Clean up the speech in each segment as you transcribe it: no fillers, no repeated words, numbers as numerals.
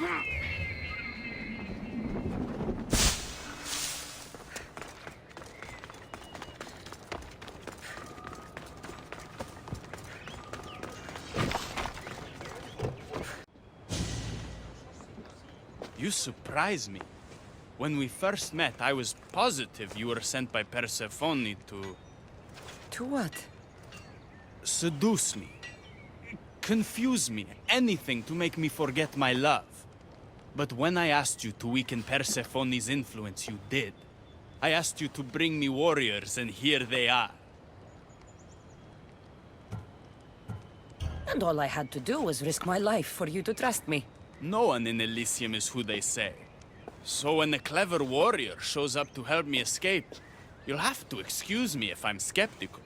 You surprise me. When we first met, I was positive you were sent by Persephone to... To what? seduce me. Confuse me. Anything to make me forget my love. But when I asked you to weaken Persephone's influence, you did. I asked you to bring me warriors, and here they are. And all I had to do was risk my life for you to trust me. No one in Elysium is who they say. So when a clever warrior shows up to help me escape, you'll have to excuse me if I'm skeptical.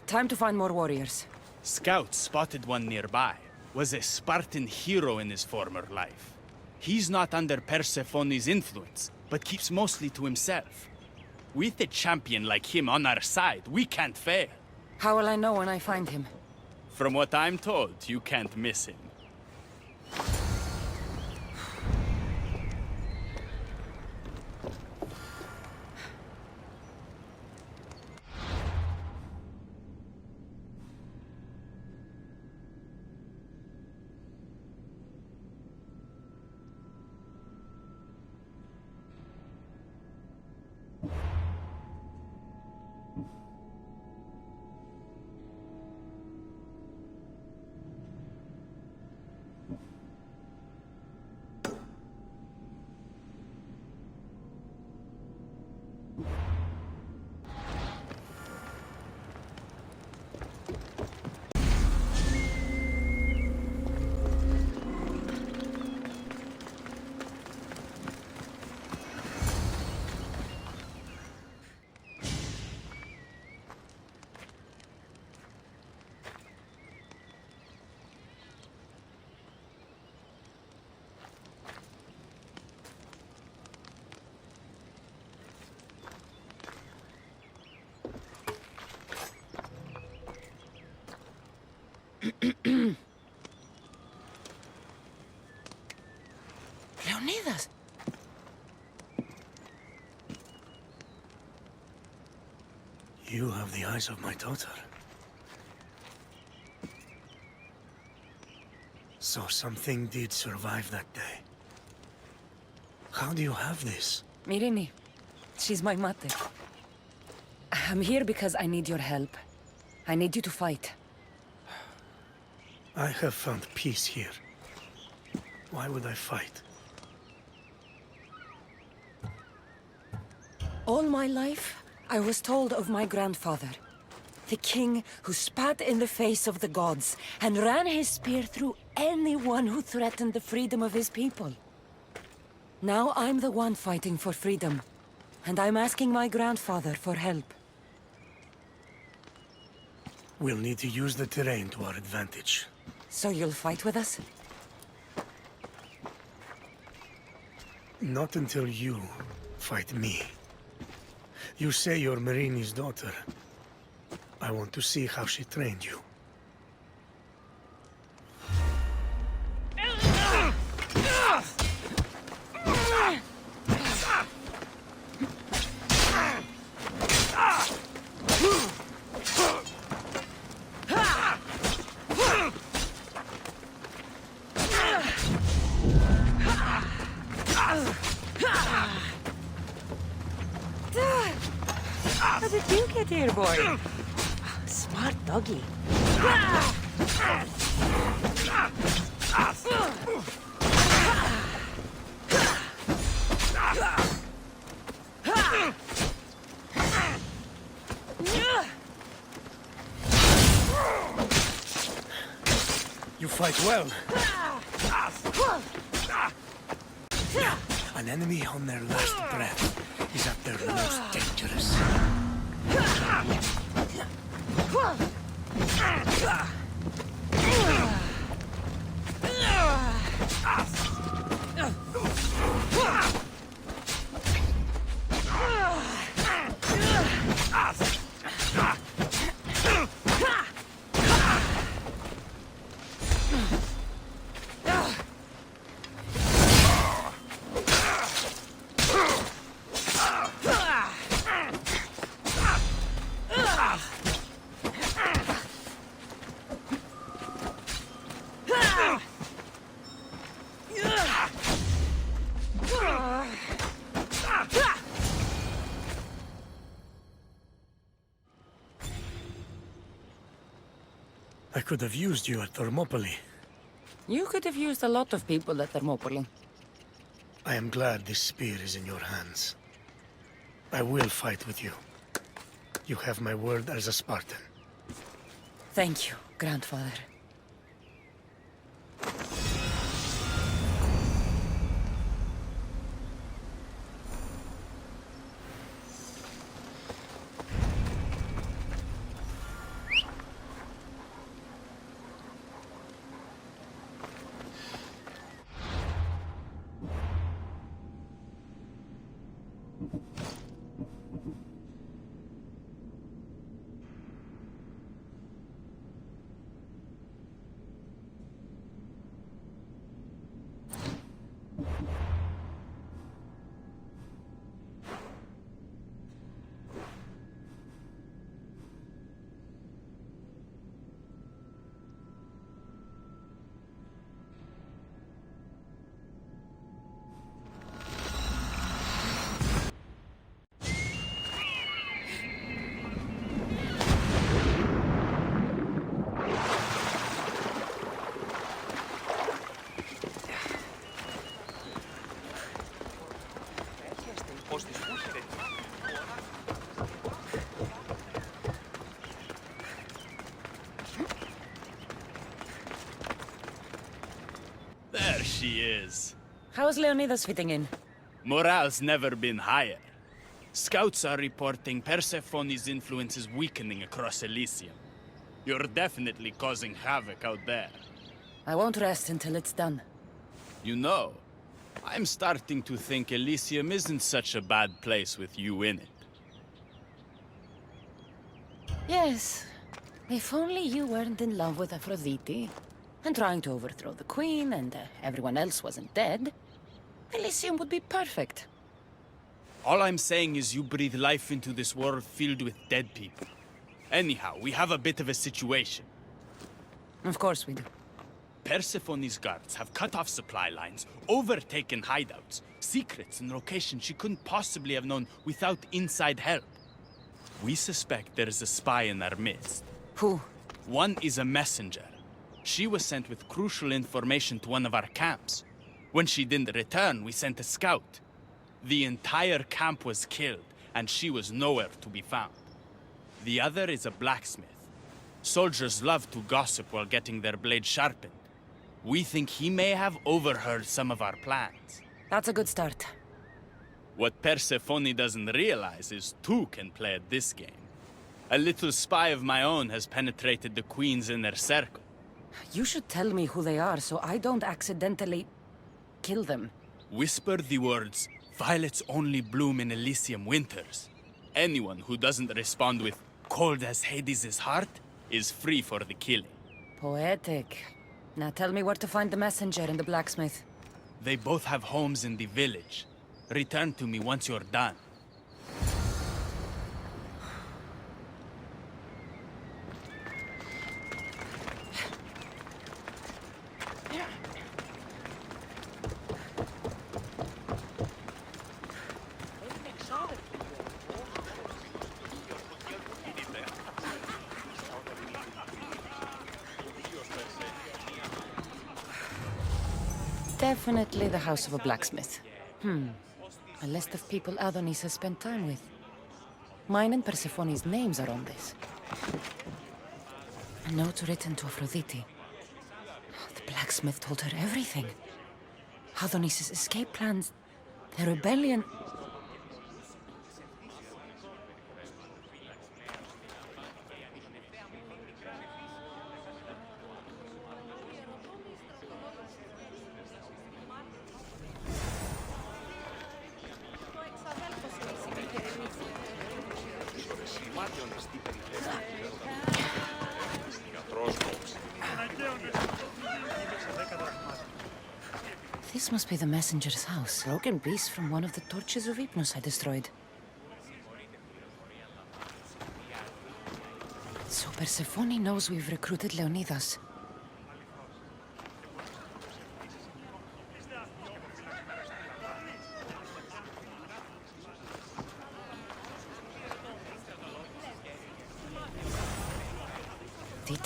Time to find more warriors. Scouts spotted one nearby. Was a Spartan hero in his former life. He's not under Persephone's influence, but keeps mostly to himself. With a champion like him on our side, we can't fail. How will I know when I find him? From what I'm told, you can't miss him. Leonidas! You have the eyes of my daughter. So something did survive that day. How do you have this? Mirini. She's my mother. I'm here because I need your help. I need you to fight. I have found peace here. Why would I fight? All my life, I was told of my grandfather. The king who spat in the face of the gods and ran his spear through anyone who threatened the freedom of his people. Now I'm the one fighting for freedom, and I'm asking my grandfather for help. We'll need to use the terrain to our advantage. So you'll fight with us? Not until you fight me. You say you're Marini's daughter. I want to see how she trained you. How did you get here, boy? Smart doggy. You fight well. An enemy on their last breath is at their most dangerous. could have used you at Thermopylae. You could have used a lot of people at Thermopylae. I am glad this spear is in your hands. I will fight with you. You have my word as a Spartan. Thank you, grandfather. There she is. How's Leonidas fitting in? Morale's never been higher. Scouts are reporting Persephone's influence is weakening across Elysium. You're definitely causing havoc out there. I won't rest until it's done. You know, I'm starting to think Elysium isn't such a bad place with you in it. Yes. If only you weren't in love with Aphrodite, and trying to overthrow the queen, and everyone else wasn't dead, Elysium would be perfect. All I'm saying is you breathe life into this world filled with dead people. Anyhow, we have a bit of a situation. Of course we do. Persephone's guards have cut off supply lines, overtaken hideouts, secrets and locations she couldn't possibly have known without inside help. We suspect there's a spy in our midst. Who? One is a messenger. She was sent with crucial information to one of our camps. When she didn't return, we sent a scout. The entire camp was killed, and she was nowhere to be found. The other is a blacksmith. Soldiers love to gossip while getting their blades sharpened. We think he may have overheard some of our plans. That's a good start. What Persephone doesn't realize is two can play at this game. A little spy of my own has penetrated the queen's inner circle. You should tell me who they are so I don't accidentally kill them. Whisper the words, "Violets only bloom in Elysium winters." Anyone who doesn't respond with, "Cold as Hades' heart," is free for the killing. Poetic. Now tell me where to find the messenger and the blacksmith. They both have homes in the village. Return to me once you're done. Definitely the house of a blacksmith. A list of people Adonis has spent time with. Mine and Persephone's names are on this. A note written to Aphrodite. The blacksmith told her everything. Adonis' escape plans, the rebellion. This must be the messenger's house. Broken piece from one of the torches of Hypnos I destroyed. So Persephone knows we've recruited Leonidas.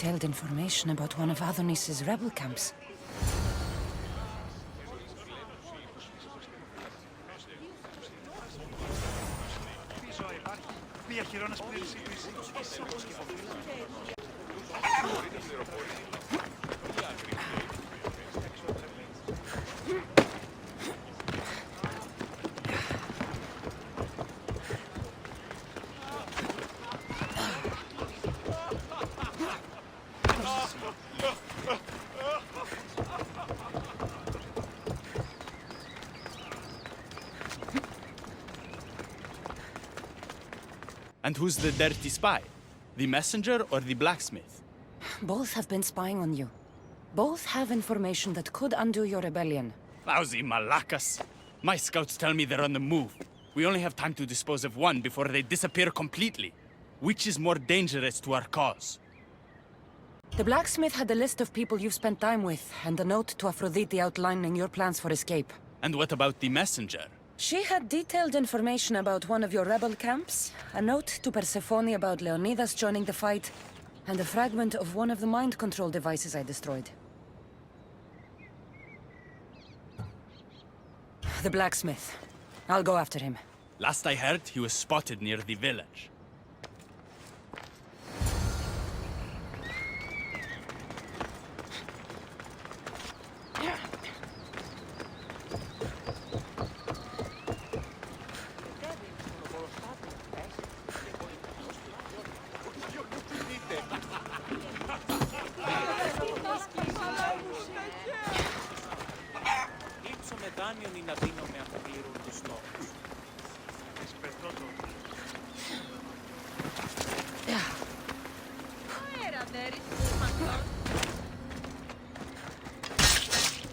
detailed information about one of Adonis's rebel camps. And who's the dirty spy? The messenger or the blacksmith? Both have been spying on you. Both have information that could undo your rebellion. Lousy malacas. My scouts tell me they're on the move. We only have time to dispose of one before they disappear completely. Which is more dangerous to our cause? The blacksmith had a list of people you've spent time with, and a note to Aphrodite outlining your plans for escape. And what about the messenger? She had detailed information about one of your rebel camps, a note to Persephone about Leonidas joining the fight, and a fragment of one of the mind control devices I destroyed. The blacksmith. I'll go after him. Last I heard, he was spotted near the village.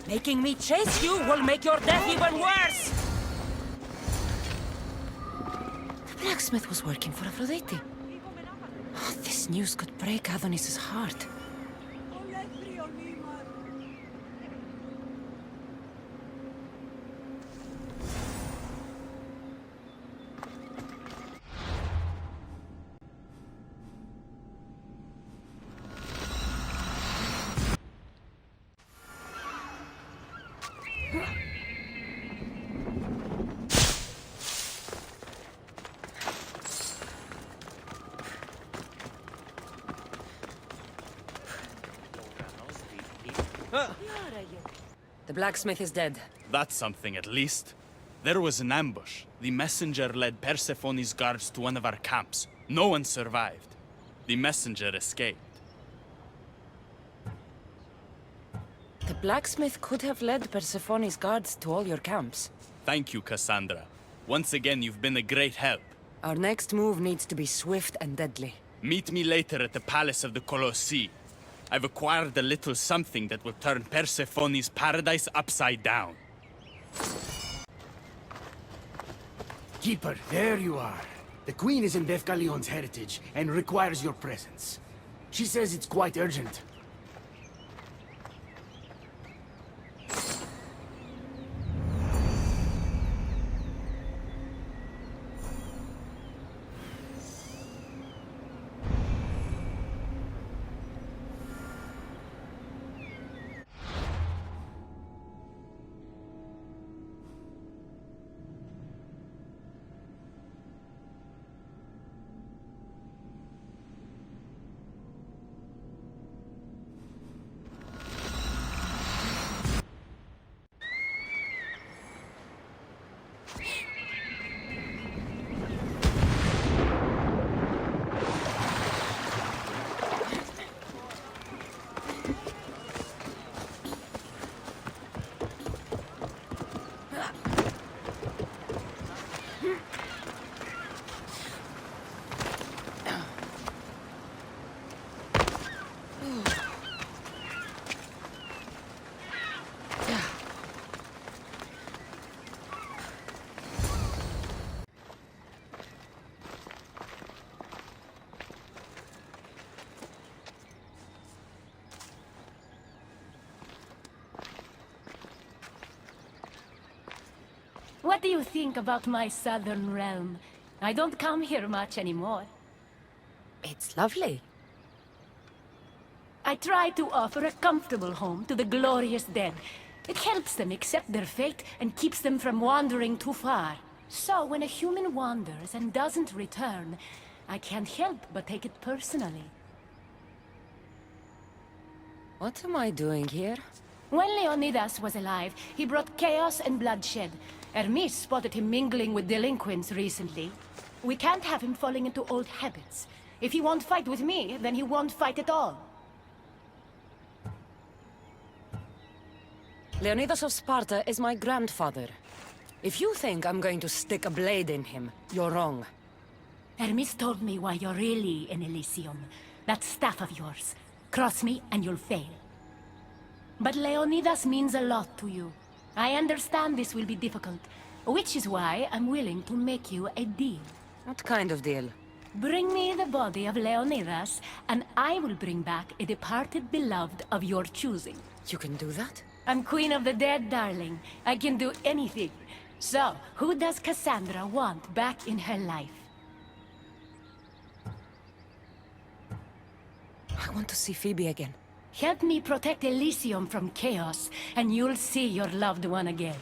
Making me chase you will make your death even worse! The blacksmith was working for Aphrodite. Oh, this news could break Adonis's heart. The blacksmith is dead. That's something, at least. There was an ambush. The messenger led Persephone's guards to one of our camps. No one survived. The messenger escaped. The blacksmith could have led Persephone's guards to all your camps. Thank you, Cassandra. Once again, you've been a great help. Our next move needs to be swift and deadly. Meet me later at the Palace of the Colossi. I've acquired a little something that will turn Persephone's paradise upside down. Keeper, there you are. The Queen is in Defcalion's heritage and requires your presence. She says it's quite urgent. What do you think about my southern realm? I don't come here much anymore. It's lovely. I try to offer a comfortable home to the glorious dead. It helps them accept their fate and keeps them from wandering too far. So when a human wanders and doesn't return, I can't help but take it personally. What am I doing here? When Leonidas was alive, he brought chaos and bloodshed. Hermes spotted him mingling with delinquents recently. We can't have him falling into old habits. If he won't fight with me, then he won't fight at all. Leonidas of Sparta is my grandfather. If you think I'm going to stick a blade in him, you're wrong. Hermes told me why you're really in Elysium. That staff of yours. Cross me and you'll fail. But Leonidas means a lot to you. I understand this will be difficult, which is why I'm willing to make you a deal. What kind of deal? Bring me the body of Leonidas, and I will bring back a departed beloved of your choosing. You can do that? I'm queen of the dead, darling. I can do anything. So, who does Cassandra want back in her life? I want to see Phoebe again. Help me protect Elysium from chaos, and you'll see your loved one again.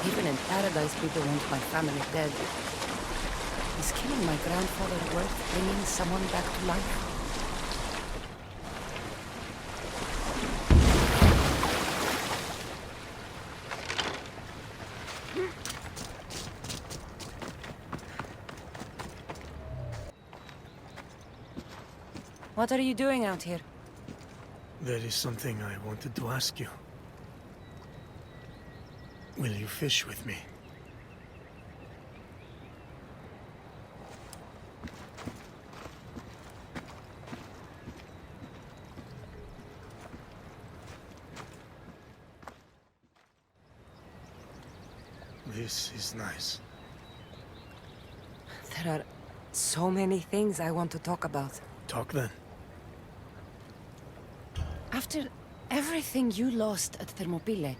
Even in paradise, people want my family dead. Is killing my grandfather worth bringing someone back to life? What are you doing out here? There is something I wanted to ask you. Will you fish with me? This is nice. There are so many things I want to talk about. Talk then. After everything you lost at Thermopylae,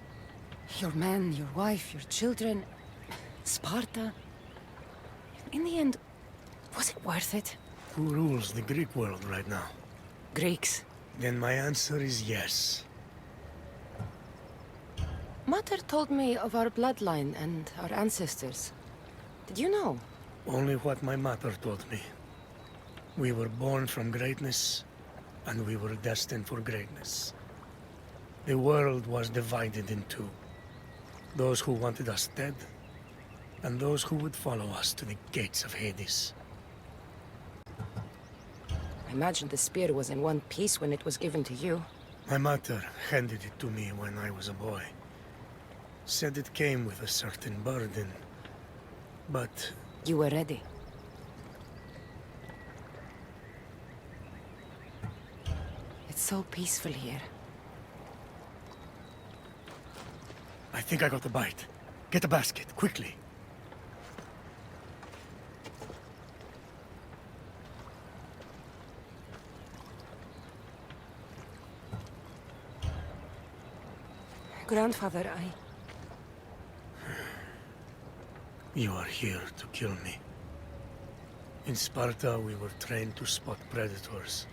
your men, your wife, your children, Sparta, in the end, was it worth it? Who rules the Greek world right now? Greeks. Then my answer is yes. Mother told me of our bloodline and our ancestors. Did you know? Only what my mother told me. We were born from greatness, and we were destined for greatness. The world was divided in two. Those who wanted us dead, and those who would follow us to the gates of Hades. I imagine the spear was in one piece when it was given to you. My mother handed it to me when I was a boy. Said it came with a certain burden, but You were ready. It's so peaceful here. I think I got a bite. Get a basket, quickly. Grandfather, You are here to kill me. In Sparta, we were trained to spot predators,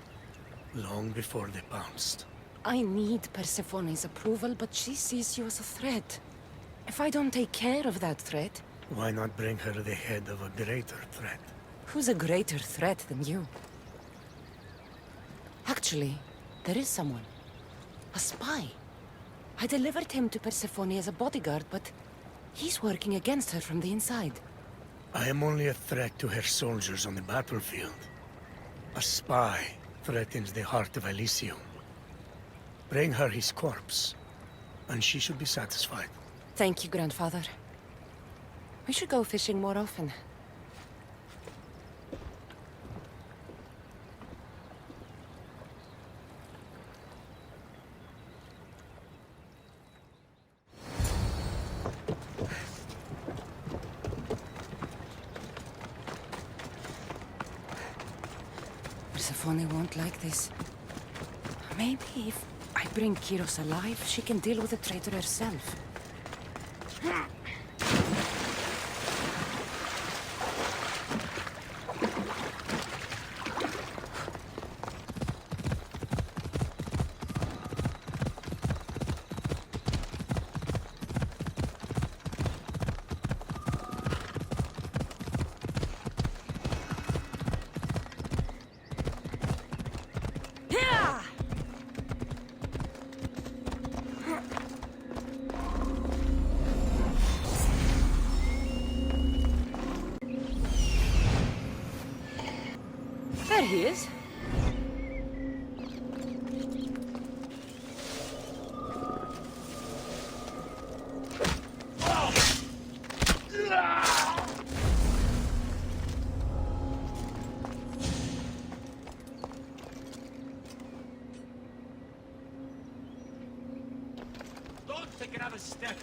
long before they pounced. I need Persephone's approval, but she sees you as a threat. If I don't take care of that threat, Why not bring her the head of a greater threat? who's a greater threat than you? Actually, there is someone. A spy. I delivered him to Persephone as a bodyguard, but he's working against her from the inside. I am only a threat to her soldiers on the battlefield. A spy threatens the heart of Elysium. Bring her his corpse, and she should be satisfied. Thank you, Grandfather. We should go fishing more often. Persephone won't like this. Maybe if I bring Kyros alive, she can deal with the traitor herself. There he is. Don't take another step.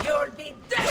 You'll be dead!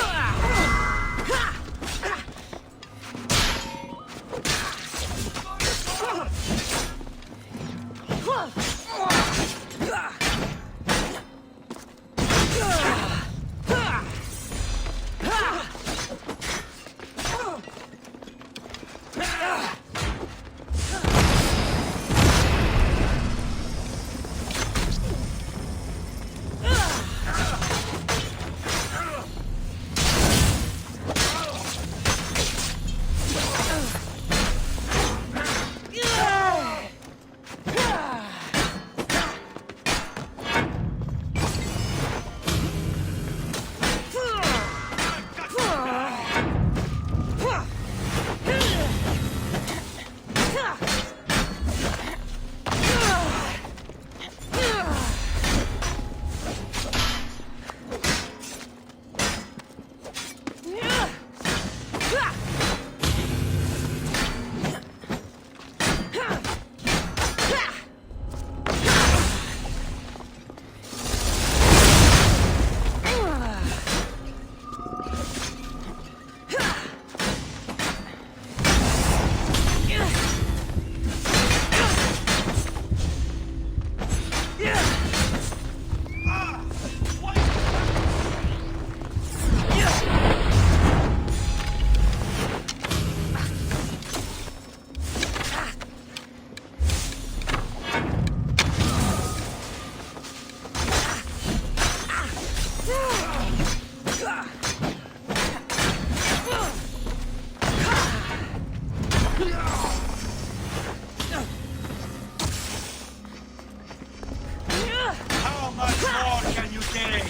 How much more can you take?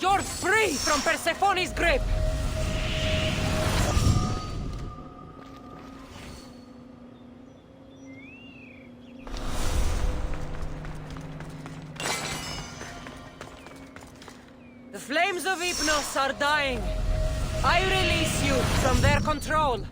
You're free from Persephone's grip! The flames of Hypnos are dying. I release you from their control.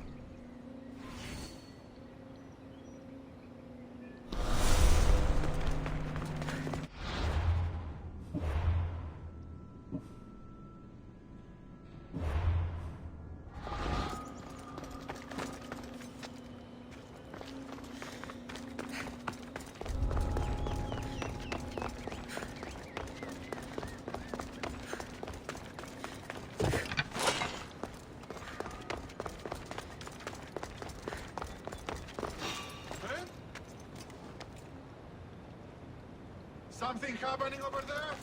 Something happening over there?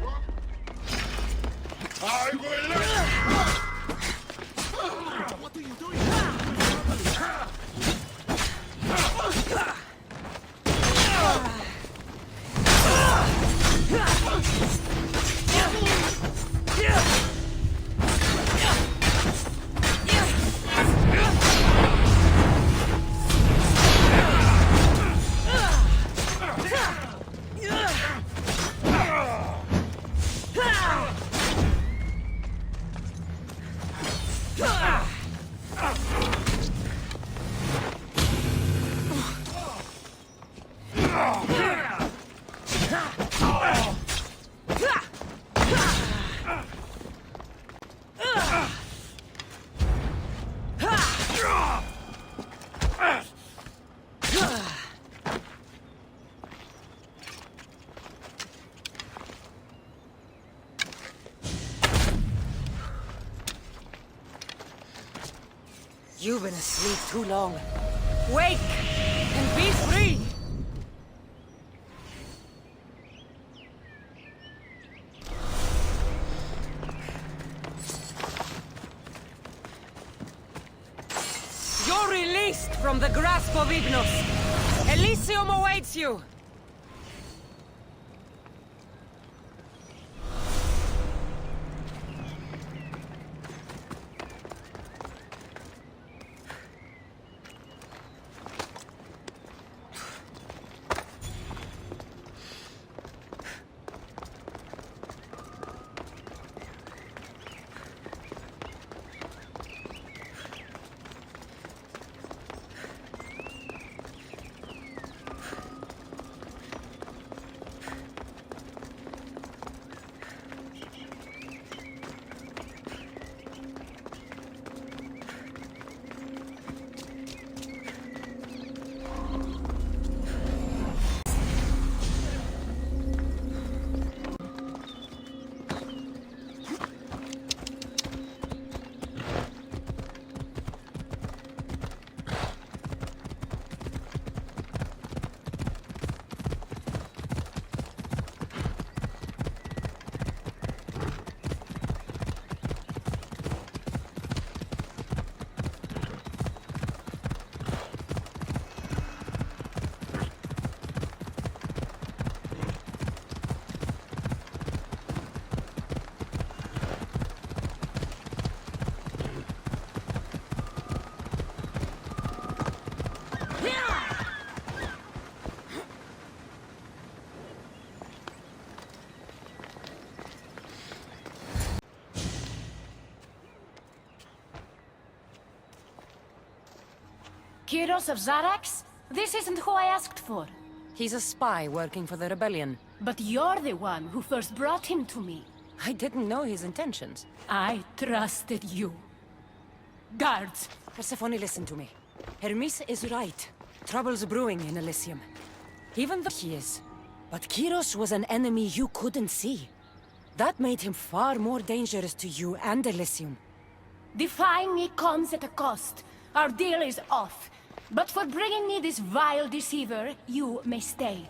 What? I will let you. You've been asleep too long. Wake and be free! You're released from the grasp of Ignos. Elysium awaits you! Kyros of Zarax? This isn't who I asked for. He's a spy working for the rebellion. But you're the one who first brought him to me. I didn't know his intentions. I trusted you. Guards! Persephone, listen to me. Hermes is right. Trouble's brewing in Elysium. Even though he is. But Kyros was an enemy you couldn't see. That made him far more dangerous to you and Elysium. Defying me comes at a cost. Our deal is off. But for bringing me this vile deceiver, you may stay.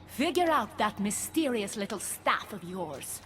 Figure out that mysterious little staff of yours.